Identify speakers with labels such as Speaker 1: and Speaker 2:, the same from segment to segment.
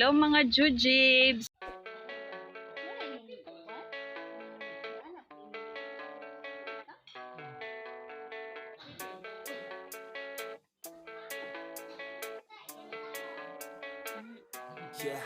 Speaker 1: Hello mga Jujibs!
Speaker 2: Yeah,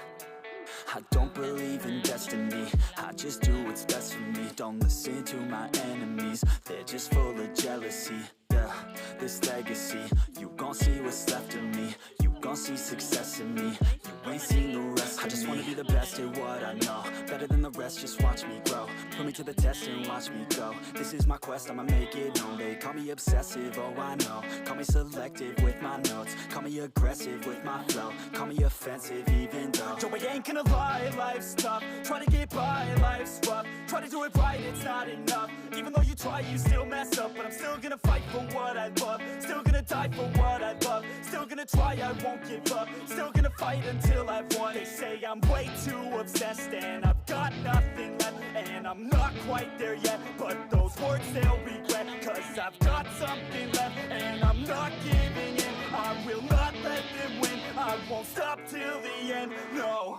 Speaker 2: I don't believe in destiny. I just do what's best for me. Don't listen to my enemies, they're just full of jealousy. Yeah, this legacy, you gon' see what's left of me. You gon' see success in me. You ain't seen the rest of me. I just wanna be the best at what I know. Better than the rest, just watch me grow. Put me to the test and watch me go. This is my quest, I'ma make it known. They call me obsessive, oh I know. Call me selective with my notes. Call me aggressive with my flow. Call me offensive even though Joe, I ain't gonna lie, life's tough. Try to get by, life's rough. Try to do it right, it's not enough. Even though you try, you still mess up. But I'm still gonna fight for what I love. Still gonna die for what I love. Still gonna try, I won't give up. Still gonna fight until I've won. They say I'm way too obsessed and I've got nothing left. And I'm not quite there yet, but those words they'll regret. Cause I've got something left and I'm not giving in. I will not let them win. I won't stop till the end, no.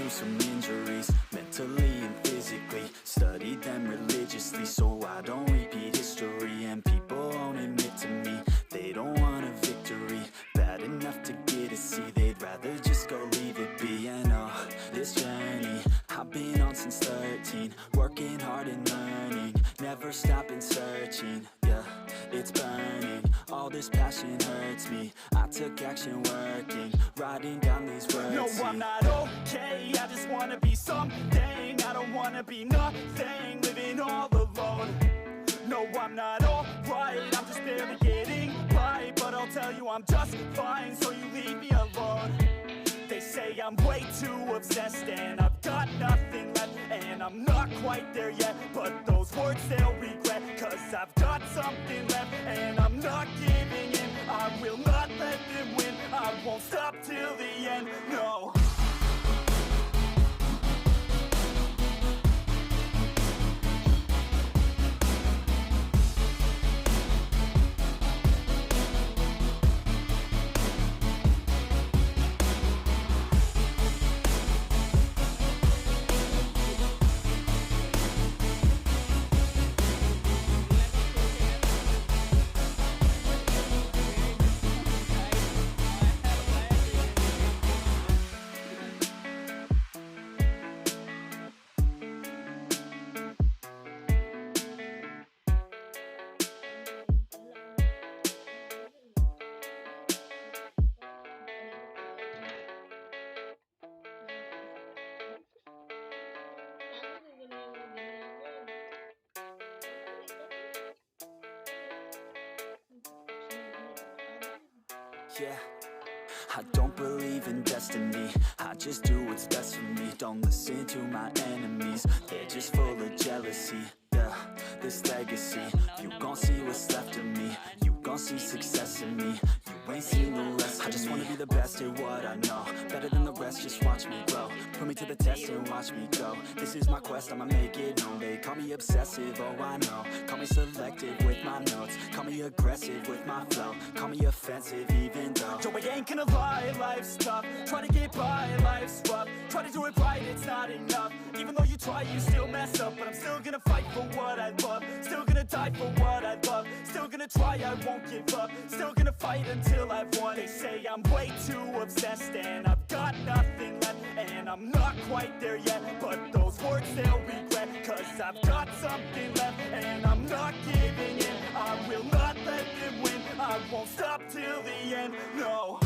Speaker 2: Some injuries, mentally and physically. Studied them religiously so I don't repeat history. And people won't admit to me they don't want a victory. Bad enough to get a C, they'd rather just go leave it be. And oh, this journey I've been on since 13. Working hard and learning, never stopping searching. Yeah, it's burning, all this passion hurts me. I took action working, writing down these words. No, I'm not okay, I just wanna be something. I don't wanna be nothing, living all alone. No, I'm not alright, I'm just barely getting by. But I'll tell you I'm just fine, so you leave me alone. They say I'm way too obsessed and I've got nothing left. And I'm not quite there yet, but those words they'll regret. Cause I've got something left and I'm not giving in. I will not let them win. I won't stop till the end, no. Yeah, I don't believe in destiny. I just do what's best for me. Don't listen to my enemies, they're just full of jealousy. Yeah, this legacy, you gon' see what's left of me. You gon' see success in me. You ain't seen the rest of me. I just wanna be the best at what I know. Better than the rest, just watch me grow. Put me to the test and watch me go. This is my quest, I'ma make it known. They call me obsessive, oh I know. Call me selective with my notes. Call me aggressive with my flow. Call me offensive even though Joe, I ain't gonna lie, life's tough. Try to get by, life's rough. Try to do it right, it's not enough. Even though you try, you still mess up. But I'm still gonna fight for what I love. Still gonna die for what I love. Still gonna try, I won't give up. Still gonna fight until I've won. They say I'm way too obsessed and I've got nothing left. And I'm not quite there yet, but those words they'll regret. Cause I've got something left and I'm not giving in. I will not let them win. I won't stop till the end, no.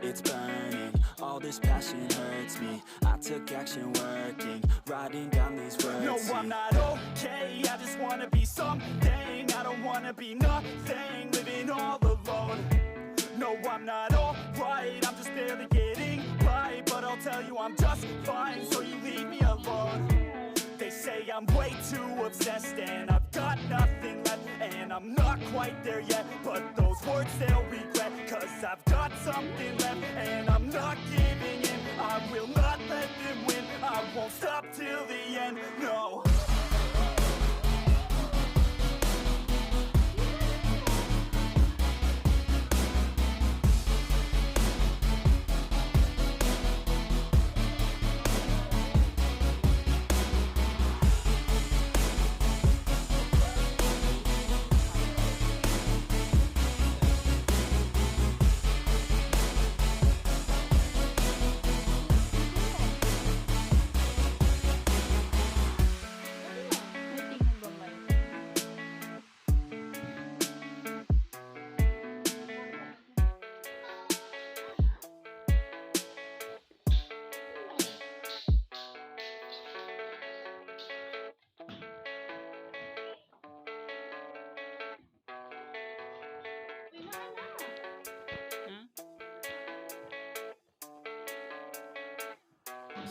Speaker 2: it's burning. All this passion hurts me. I took action working, writing down these words. No, I'm not okay, I just wanna be something. I don't wanna be nothing, living all alone. No, I'm not alright, I'm just barely getting by. But I'll tell you I'm just fine, so you leave me alone. They say I'm way too obsessed and I've got nothing left, and I'm not quite there yet, but those words they'll regret. Cause I've got something left and I'm not giving in. I will not let them win, I won't stop till the end, no.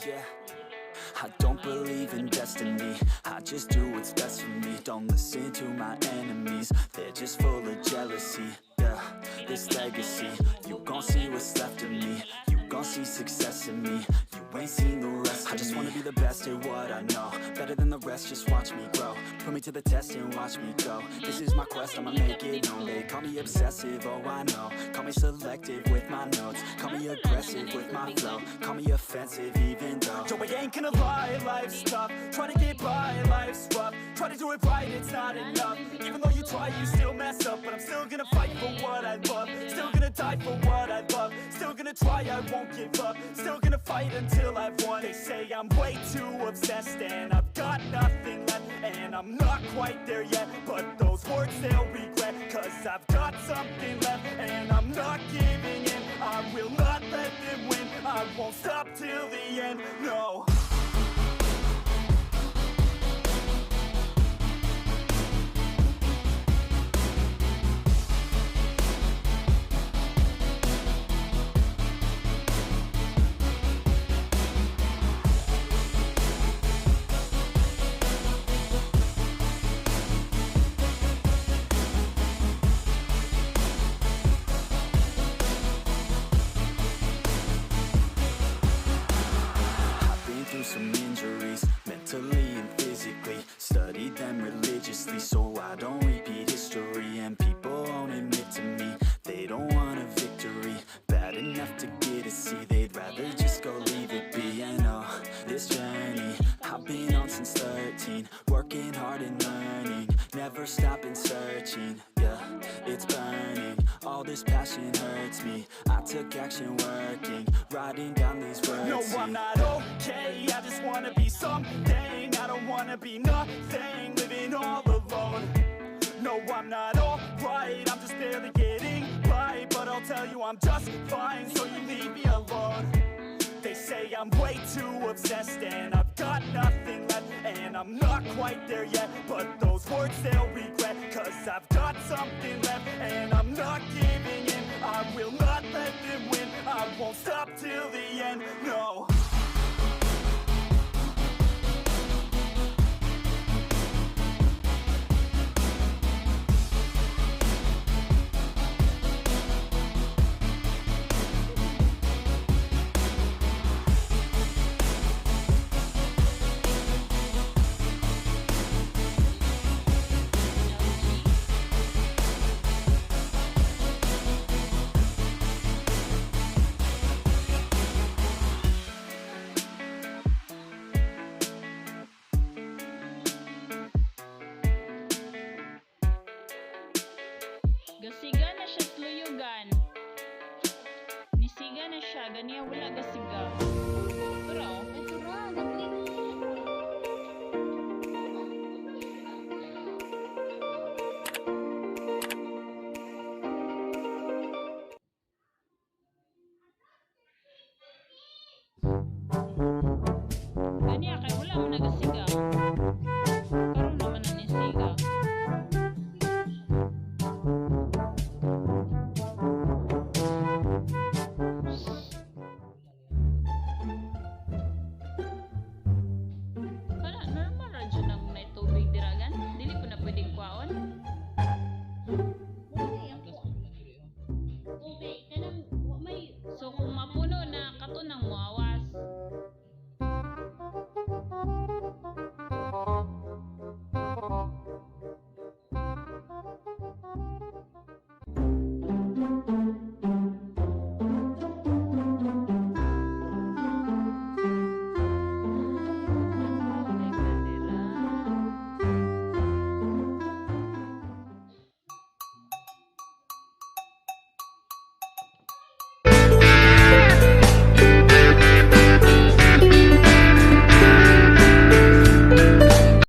Speaker 2: Yeah, I don't believe in destiny, I just do what's best for me. Don't listen to my enemies, they're just full of jealousy. Yeah, this legacy, you gon' see what's left of me. You gon' see success in me, you ain't seen the rest of me. I just wanna be the best at what I know, better than the rest, just watch me grow. Put me to the test and watch me go. This is my quest, I'ma make it known. They call me obsessive, oh I know. Call me selective with my notes, call me aggressive with my flow, call me offensive even though Joe, I ain't gonna lie, life's tough. Try to get by, life's rough. Try to do it right, it's not enough. Even though you try, you still mess up. But I'm still gonna fight for what I love, still gonna die for what I love, still gonna try, I won't give up, still gonna fight until I've won. They say I'm way too obsessed and I've got nothing left, and I'm not quite there yet, but those words they'll regret. Cause I've got something left and I'm not giving in. I will not let them win, I won't stop till the end, no. Some injuries, mentally and physically. Studied them religiously so I don't repeat history. And people won't admit to me they don't want a victory bad enough to get a C. They'd rather just go leave it be. I know this journey I've been on since 13, working hard and learning, never stopping searching. Yeah, it's burning, all this passion hurts me. I took action working, writing down these words. No, I'm not okay, I just wanna be something. I don't wanna be nothing, living all alone. No, I'm not alright, I'm just barely getting by. But I'll tell you I'm just fine, so you leave me alone. They say I'm way too obsessed and I've got nothing left, and I'm not quite there yet, but those words they'll regret. Cause I've got something left and I'm not giving in. I will not let them win, I won't stop till the end, no.
Speaker 1: Gasiga na siya sluyugan. Nisiga na siya, ganiya wala gasiga. Pero